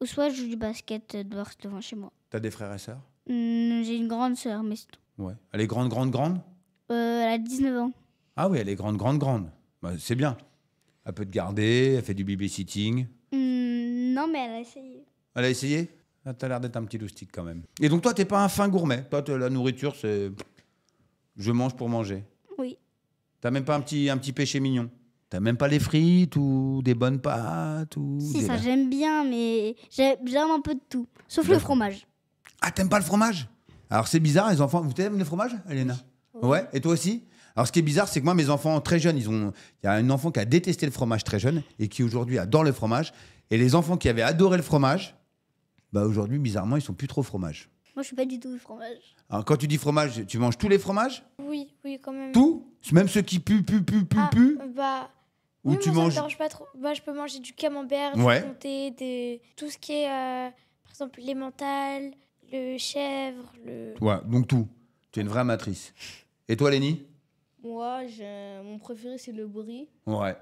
ou soit je joue du basket dehors devant chez moi. T'as des frères et sœurs? J'ai une grande sœur, mais c'est tout. Ouais. Elle est grande? Elle a 19 ans. Ah oui, elle est grande. Bah, c'est bien. Elle peut te garder, elle fait du babysitting. Non, mais elle a essayé. Elle a essayé? Ah, t'as l'air d'être un petit loustic quand même. Et donc toi, t'es pas un fin gourmet. Toi, la nourriture, c'est... Je mange pour manger. Oui. T'as même pas un petit péché mignon? T'as même pas les frites ou des bonnes pâtes ou... Si, ça j'aime bien, mais j'aime un peu de tout. Sauf le D'accord. fromage. Ah, t'aimes pas le fromage? Alors c'est bizarre, les enfants... Vous aimez le fromage, Elena? Ouais. Et toi aussi? Alors ce qui est bizarre, c'est que moi, mes enfants très jeunes, il y a un enfant qui a détesté le fromage très jeune et qui aujourd'hui adore le fromage. Et les enfants qui avaient adoré le fromage, bah aujourd'hui, bizarrement, ils sont plus trop fromage. Moi, je suis pas du tout fromage. Alors quand tu dis fromage, tu manges tous les fromages? Oui, quand même. Tout? Même ceux qui puent? Bah, Ou oui, tu moi, ça me manges... dérange pas trop. Bah, je peux manger du camembert, Ouais. du comté, tout ce qui est, par exemple, l'emmental, le chèvre, le... Ouais, donc tout. Tu es une vraie amatrice. Et toi, Lénie? Moi, mon préféré, c'est le brie. Ouais.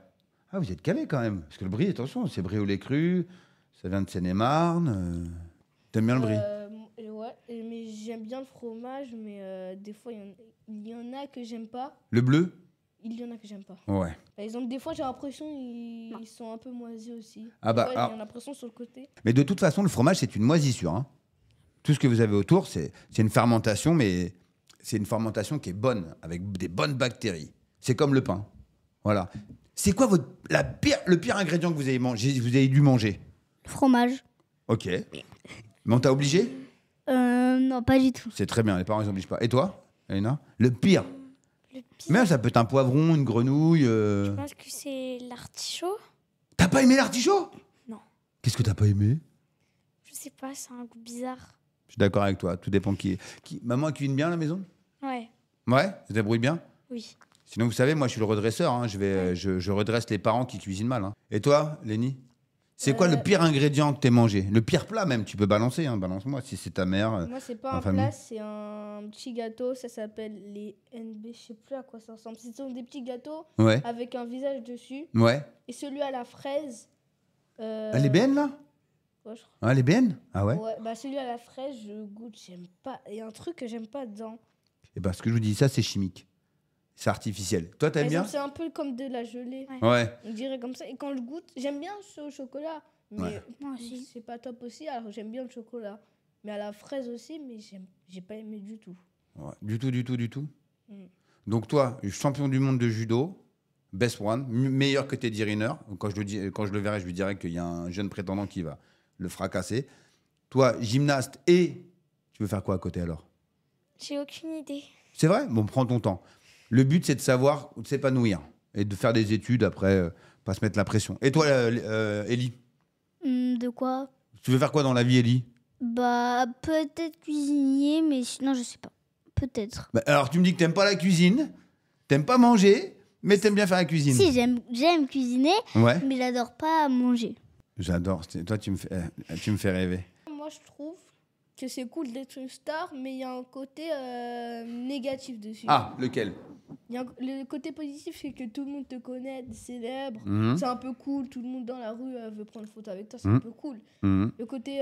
Ah, vous êtes calé quand même. Parce que le brie, attention, c'est brie au lait cru, ça vient de Seine-et-Marne. T'aimes bien le brie? Ouais, mais j'aime bien le fromage, mais des fois, il y en a que j'aime pas. Le bleu? Il y en a que j'aime pas. Ouais. Par exemple, des fois, j'ai l'impression qu'ils sont un peu moisis aussi. Ah bah, Ouais, alors- j'ai l'impression sur le côté. Mais de toute façon, le fromage, c'est une moisissure. Hein. Tout ce que vous avez autour, c'est une fermentation, mais c'est une fermentation qui est bonne, avec des bonnes bactéries. C'est comme le pain. Voilà. C'est quoi le pire ingrédient que vous avez dû manger? Le fromage. Ok. Mais on t'a obligé? Non, pas du tout. C'est très bien, les parents, ils n'obligent pas. Et toi, Elena? Le pire? Le pire, Même ça peut être un poivron, une grenouille. je pense que c'est l'artichaut. T'as pas aimé l'artichaut? Non. Qu'est-ce que t'as pas aimé? Je sais pas, c'est un goût bizarre. Je suis d'accord avec toi, tout dépend qui. Maman elle cuisine bien à la maison? Ouais, Ouais? Elle se débrouille bien? oui. Sinon, vous savez, moi, je suis le redresseur. Hein. Je redresse les parents qui cuisinent mal. Hein. Et toi, Lénie? C'est quoi le pire ingrédient que t'aies mangé? Le pire plat, même. Tu peux balancer. Hein. Balance-moi si c'est ta mère. Moi, c'est pas en un famille. plat, c'est un petit gâteau. Ça s'appelle les NB, je sais plus à quoi ça ressemble. Ce sont des petits gâteaux Ouais. avec un visage dessus. Ouais. Et celui à la fraise. Ah, les BN, là? Ouais, je crois. Ah, les BN? Ah ouais? Ouais, bah celui à la fraise, je goûte, j'aime pas. Il y a un truc que j'aime pas dedans. Et ben, ce que je vous dis, ça, c'est chimique. C'est artificiel. Toi, Par t'aimes bien? exemple, c'est un peu comme de la gelée. Ouais. On dirait comme ça. Et quand je goûte, j'aime bien ce au chocolat. Mais Ouais. Moi aussi. c'est pas top aussi. Alors j'aime bien le chocolat. Mais à la fraise aussi, mais j'ai pas aimé du tout. Ouais. Du tout. Mm. Donc, toi, champion du monde de judo, best one, meilleur que Teddy Riner. Quand je le verrai, je lui dirai qu'il y a un jeune prétendant qui va le fracasser. Toi, gymnaste et. Tu veux faire quoi à côté alors? J'ai aucune idée. C'est vrai? Bon, prends ton temps. Le but, c'est de savoir, de s'épanouir et de faire des études après, pas se mettre la pression. Et toi, Ellie? De quoi? Tu veux faire quoi dans la vie, Ellie? Bah, peut-être cuisinier, mais sinon, je sais pas. Peut-être. Bah, alors, tu me dis que t'aimes pas la cuisine, t'aimes pas manger, mais t'aimes bien faire la cuisine. Si, j'aime cuisiner, Ouais. mais j'adore pas manger. J'adore. Toi, tu me fais rêver. Moi, je trouve que c'est cool d'être une star, mais il y a un côté négatif dessus. Ah, lequel? Le côté positif, c'est que tout le monde te connaît, t'es célèbre. Mhm. C'est un peu cool. Tout le monde dans la rue veut prendre une photo avec toi. C'est Mhm. un peu cool. Mhm. Le côté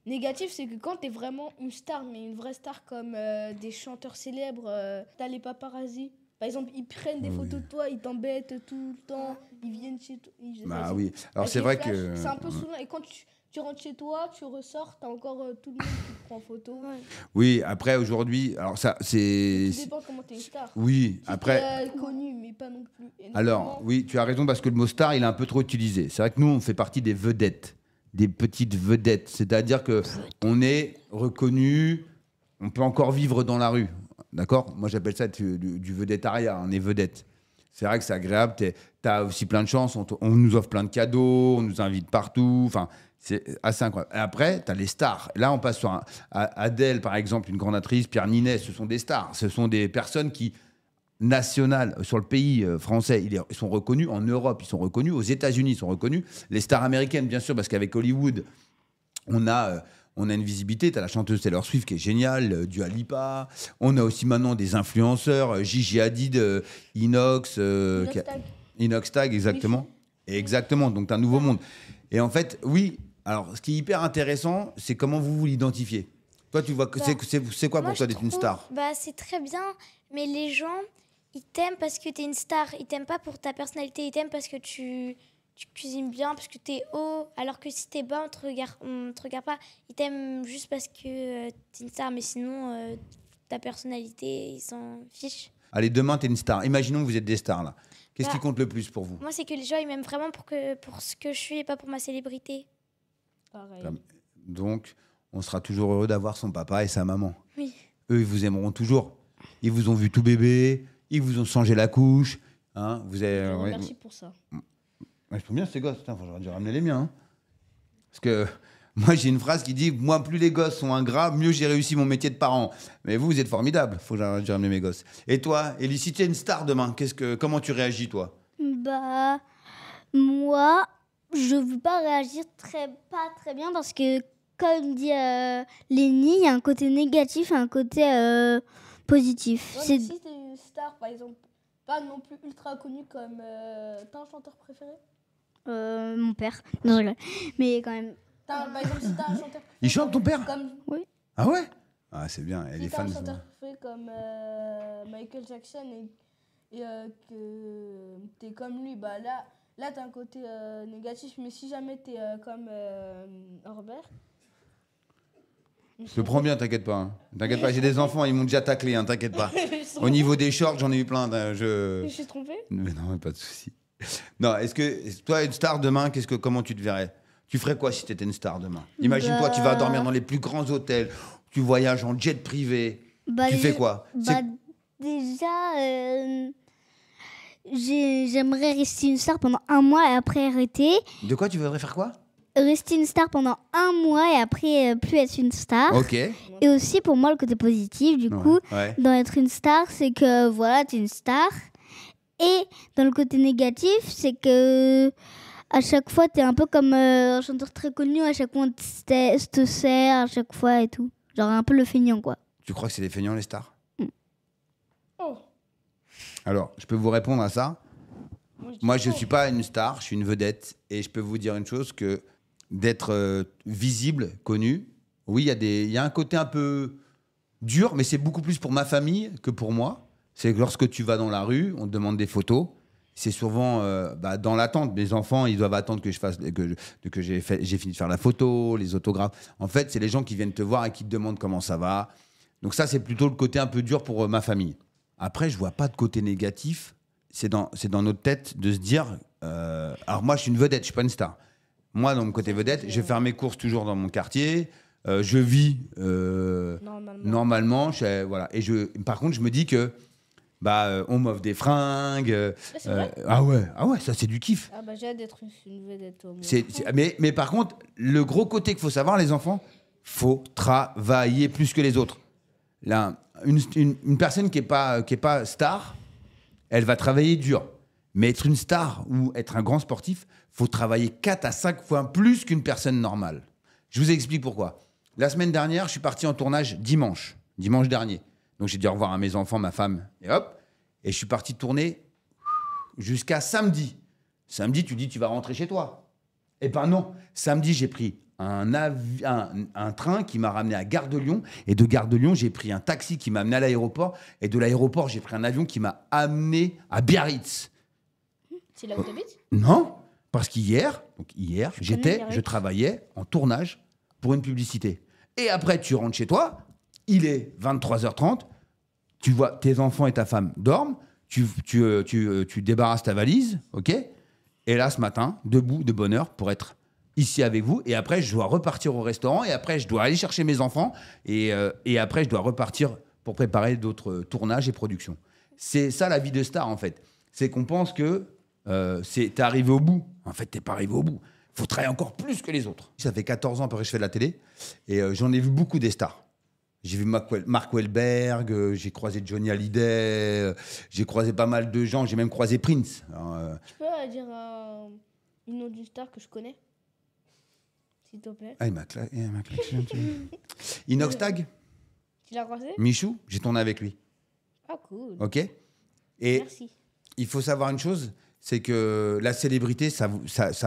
négatif, c'est que quand t'es vraiment une star, mais une vraie star comme des chanteurs célèbres, t'as les paparazzis. Par exemple, ils prennent des photos de toi, ils t'embêtent tout le temps, ils viennent chez toi. Bah oui. Alors Avec c'est les vrai flashs, que. C'est un peu saoulant. Et quand tu rentres chez toi, tu ressors, t'as encore tout le monde qui te prend en photo. Oui, après aujourd'hui, alors ça c'est. Tout dépend comment t'es une star. Oui, Si après. t'es connu, mais pas non plus énormément. Alors, oui, tu as raison parce que le mot star, il est un peu trop utilisé. C'est vrai que nous, on fait partie des vedettes, des petites vedettes. C'est-à-dire que on est reconnu, on peut encore vivre dans la rue. D'accord? Moi, j'appelle ça du vedettariat. On est vedette. C'est vrai que c'est agréable. Tu as aussi plein de chance. On nous offre plein de cadeaux, on nous invite partout. Enfin, c'est assez incroyable. Et après, tu as les stars. Là, on passe sur Adèle, par exemple, une grande actrice, Pierre Ninet. Ce sont des stars. Ce sont des personnes qui nationales sur le pays français, ils sont reconnus en Europe, ils sont reconnus aux États-Unis, ils sont reconnus. Les stars américaines, bien sûr, parce qu'avec Hollywood, on a une visibilité. Tu as la chanteuse Taylor Swift qui est géniale, Dua Lipa. On a aussi maintenant des influenceurs, Gigi Hadid, Inox, Inox Tag, exactement. Exactement, donc tu as un nouveau monde. Et en fait, oui, alors ce qui est hyper intéressant, c'est comment vous l'identifiez. Toi, tu vois, c'est quoi pour toi d'être une star? C'est très bien, mais les gens, ils t'aiment parce que t'es une star. Ils t'aiment pas pour ta personnalité, ils t'aiment parce que tu cuisines bien, parce que t'es haut. Alors que si t'es bas, on te regarde pas. Ils t'aiment juste parce que t'es une star, mais sinon, ta personnalité, ils s'en fichent. Allez, demain, t'es une star. Imaginons que vous êtes des stars, là. Qu'est-ce qui compte le plus pour vous? Moi, c'est que les gens, ils m'aiment vraiment pour ce que je suis et pas pour ma célébrité. Pareil. Donc, on sera toujours heureux d'avoir son papa et sa maman. Oui. Eux, ils vous aimeront toujours. Ils vous ont vu tout bébé, ils vous ont changé la couche. Hein, vous avez, Merci pour ça. Ouais, je peux bien ces gosses. J'aurais dû ramener les miens. Hein. Parce que moi, j'ai une phrase qui dit « Moi, plus les gosses sont ingrats, mieux j'ai réussi mon métier de parent. » Mais vous êtes formidables. Faut que j'aurais dû ramener mes gosses. Et toi, Elie, si tu es une star demain, comment tu réagis, toi? Bah, moi, je veux pas réagir pas très bien parce que, comme dit Lénie, il y a un côté négatif et un côté positif. Ouais, si t'es une star, par exemple, pas non plus ultra connue comme... T'as un chanteur préféré? Mon père. Non, je rigole. Mais quand même. Par exemple, si t'as un chanteur préféré... Il chante ton père? Oui. Ah ouais? Ah, c'est bien. Elle Si est t'as fan un de chanteur ça. préféré comme Michael Jackson et que t'es comme lui, bah là t'as un côté négatif. Mais si jamais t'es comme Herbert... Je te prends bien, t'inquiète pas. Hein. T'inquiète pas, j'ai des enfants, ils m'ont déjà taclé, hein, t'inquiète pas. Au niveau des shorts, j'en ai eu plein. Je suis trompé? Mais non, pas de souci. Non, est-ce que toi, une star demain, comment tu te verrais? Tu ferais quoi si tu étais une star demain? Imagine-toi, tu vas dormir dans les plus grands hôtels, tu voyages en jet privé. Tu fais quoi? Déjà, j'aimerais rester une star pendant un mois et après arrêter. De quoi tu voudrais faire quoi? Rester une star pendant un mois et après plus être une star. Ok. Et aussi pour moi le côté positif du coup dans être une star, c'est que voilà, tu es une star. Et dans le côté négatif, c'est que à chaque fois tu es un peu comme un chanteur très connu, à chaque fois on te sert à chaque fois et tout. Genre un peu le feignant quoi. Tu crois que c'est des feignants les stars? Oh. Alors, je peux vous répondre à ça. Moi, je ne suis pas une star, je suis une vedette. Et je peux vous dire une chose, que d'être visible, connu, oui, il y a un côté un peu dur, mais c'est beaucoup plus pour ma famille que pour moi. C'est que lorsque tu vas dans la rue, on te demande des photos. C'est souvent dans l'attente. Mes enfants, ils doivent attendre que j'ai fini de faire la photo, les autographes. En fait, c'est les gens qui viennent te voir et qui te demandent comment ça va. Donc ça, c'est plutôt le côté un peu dur pour ma famille. Après, je vois pas de côté négatif. C'est dans notre tête de se dire... alors moi, je suis une vedette, je suis pas une star. Moi, dans mon côté vedette, je vais faire mes courses toujours dans mon quartier. Je vis normalement. Voilà. Et par contre, je me dis que on m'offre des fringues. Ah ouais, ça c'est du kiff. Ah bah j'ai hâte d'être une vedette au moins. Mais par contre, le gros côté qu'il faut savoir, les enfants, faut travailler plus que les autres. Là, une personne qui est pas star, elle va travailler dur. Mais être une star ou être un grand sportif, faut travailler 4 à 5 fois plus qu'une personne normale. Je vous explique pourquoi. La semaine dernière, je suis parti en tournage dimanche dernier. Donc, j'ai dit au revoir à mes enfants, ma femme, et hop. Et je suis parti tourner jusqu'à samedi. Samedi, tu dis, tu vas rentrer chez toi. Eh ben non. Samedi, j'ai pris un train qui m'a ramené à Gare de Lyon. Et de Gare de Lyon, j'ai pris un taxi qui m'a amené à l'aéroport. Et de l'aéroport, j'ai pris un avion qui m'a amené à Biarritz. C'est là où t'habites ? Non, parce qu'hier, je travaillais en tournage pour une publicité. Et après, tu rentres chez toi, il est 23h30, tu vois tes enfants et ta femme dorment, tu débarrasses ta valise, ok ? Et là, ce matin, debout de bonne heure pour être ici avec vous. Et après, je dois repartir au restaurant. Et après, je dois aller chercher mes enfants. Et après, je dois repartir pour préparer d'autres tournages et productions. C'est ça la vie de star, en fait. C'est qu'on pense que t'es arrivé au bout. En fait, t'es pas arrivé au bout. Il faut travailler encore plus que les autres. Ça fait 14 ans que je fais de la télé. Et j'en ai vu beaucoup des stars. J'ai vu Mark Wahlberg, j'ai croisé Johnny Hallyday, j'ai croisé pas mal de gens, j'ai même croisé Prince. Alors, tu peux dire une nom d'une star que je connais, s'il te plaît? Ah, il m'a claqué. Inox Tag. Tu l'as croisé? Michou, j'ai tourné avec lui. Ah, cool. Ok. Et merci. Il faut savoir une chose, c'est que la célébrité, ça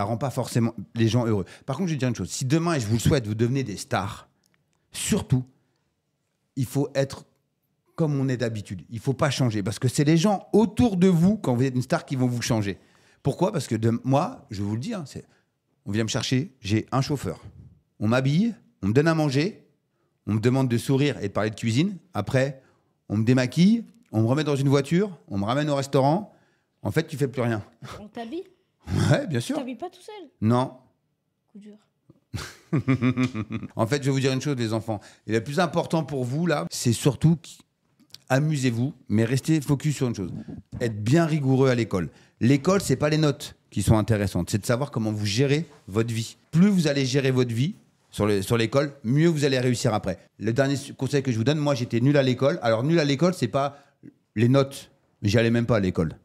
rend pas forcément les gens heureux. Par contre, je vais dire une chose. Si demain, et je vous le souhaite, vous devenez des stars, surtout, il faut être comme on est d'habitude. Il ne faut pas changer. Parce que c'est les gens autour de vous, quand vous êtes une star, qui vont vous changer. Pourquoi ? Parce que moi, je vais vous le dire, on vient me chercher, j'ai un chauffeur. On m'habille, on me donne à manger, on me demande de sourire et de parler de cuisine. Après, on me démaquille, on me remet dans une voiture, on me ramène au restaurant. En fait, tu ne fais plus rien. On t'habille ? Ouais, bien sûr. Tu t'habilles pas tout seul ? Non. Coup dur. En fait, je vais vous dire une chose, les enfants. Et le plus important pour vous, là, c'est surtout amusez-vous, mais restez focus sur une chose. Être bien rigoureux à l'école. L'école, c'est pas les notes qui sont intéressantes. C'est de savoir comment vous gérez votre vie. Plus vous allez gérer votre vie sur l'école, mieux vous allez réussir après. Le dernier conseil que je vous donne, moi, j'étais nul à l'école. Alors, nul à l'école, c'est pas les notes. J'y allais même pas à l'école.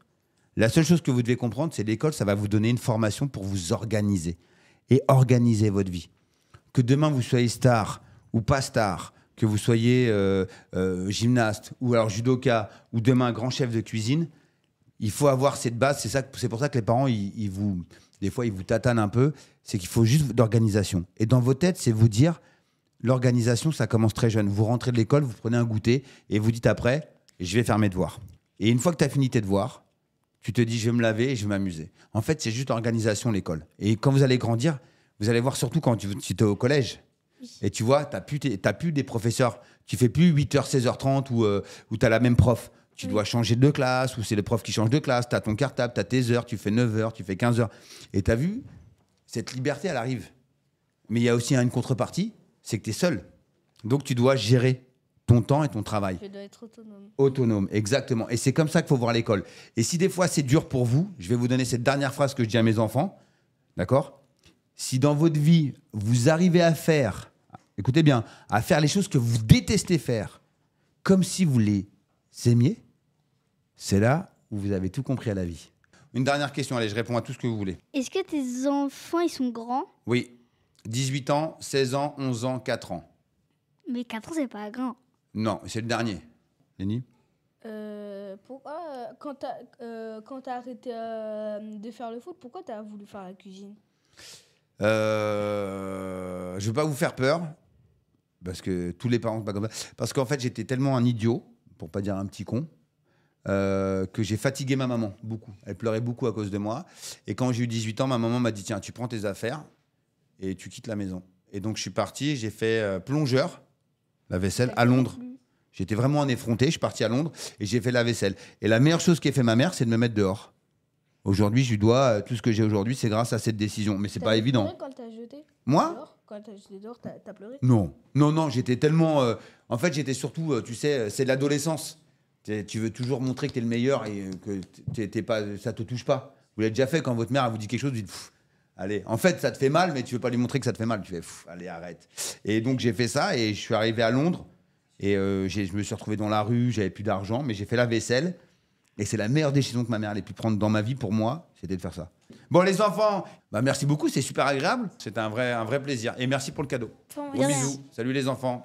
La seule chose que vous devez comprendre, c'est l'école, ça va vous donner une formation pour vous organiser. Et organiser votre vie. Que demain, vous soyez star ou pas star, que vous soyez gymnaste ou alors judoka ou demain grand chef de cuisine, il faut avoir cette base. C'est pour ça que les parents, des fois, ils vous tatanent un peu. C'est qu'il faut juste d'organisation. Et dans vos têtes, c'est vous dire, l'organisation, ça commence très jeune. Vous rentrez de l'école, vous prenez un goûter et vous dites après, je vais faire mes devoirs. Et une fois que tu as fini tes devoirs, tu te dis, je vais me laver et je vais m'amuser. En fait, c'est juste l'organisation, l'école. Et quand vous allez grandir, vous allez voir surtout quand tu es au collège. Et tu vois, tu n'as plus des professeurs. Tu fais plus 8h, 16h30 où tu as la même prof. Tu dois changer de classe, ou c'est le prof qui change de classe. Tu as ton cartable, tu as tes heures, tu fais 9h, tu fais 15h. Et tu as vu, cette liberté, elle arrive. Mais il y a aussi une contrepartie, c'est que tu es seul. Donc, tu dois gérer ton temps et ton travail. Tu dois être autonome. Autonome, exactement. Et c'est comme ça qu'il faut voir l'école. Et si des fois, c'est dur pour vous, je vais vous donner cette dernière phrase que je dis à mes enfants. D'accord ? Si dans votre vie, vous arrivez à faire, écoutez bien, à faire les choses que vous détestez faire, comme si vous les aimiez, c'est là où vous avez tout compris à la vie. Une dernière question, allez, je réponds à tout ce que vous voulez. Est-ce que tes enfants, ils sont grands ? Oui. 18 ans, 16 ans, 11 ans, 4 ans. Mais 4 ans, c'est pas grand. Non, c'est le dernier. Lenny ? Pourquoi, quand t'as arrêté de faire le foot, pourquoi t'as voulu faire la cuisine ? Je ne veux pas vous faire peur, parce que tous les parents sont pas comme ça. Parce qu'en fait, j'étais tellement un idiot, pour pas dire un petit con, que j'ai fatigué ma maman beaucoup. Elle pleurait beaucoup à cause de moi. Et quand j'ai eu 18 ans, ma maman m'a dit, tiens, tu prends tes affaires et tu quittes la maison. Et donc, je suis parti, j'ai fait plongeur, la vaisselle, à Londres. J'étais vraiment un effronté, je suis parti à Londres et j'ai fait la vaisselle. Et la meilleure chose qu'ait fait ma mère, c'est de me mettre dehors. Aujourd'hui, je lui dois tout ce que j'ai aujourd'hui, c'est grâce à cette décision. Mais c'est pas évident. T'as pleuré quand t'as jeté ? Moi ? Dehors, quand t'as jeté dehors, t'as pleuré ? Non, j'étais tellement... en fait, j'étais surtout, tu sais, c'est de l'adolescence. Tu veux toujours montrer que t'es le meilleur et que t'es pas, ça te touche pas. Vous l'avez déjà fait quand votre mère vous dit quelque chose, vous dites, allez. En fait, ça te fait mal, mais tu veux pas lui montrer que ça te fait mal. Tu fais, allez, arrête. Et donc, j'ai fait ça et je suis arrivé à Londres et je me suis retrouvé dans la rue, j'avais plus d'argent, mais j'ai fait la vaisselle. Et c'est la meilleure décision que ma mère ait pu prendre dans ma vie pour moi, c'était de faire ça. Bon, les enfants, merci beaucoup, c'est super agréable. C'était un vrai plaisir. Et merci pour le cadeau. Gros bisous. Salut les enfants.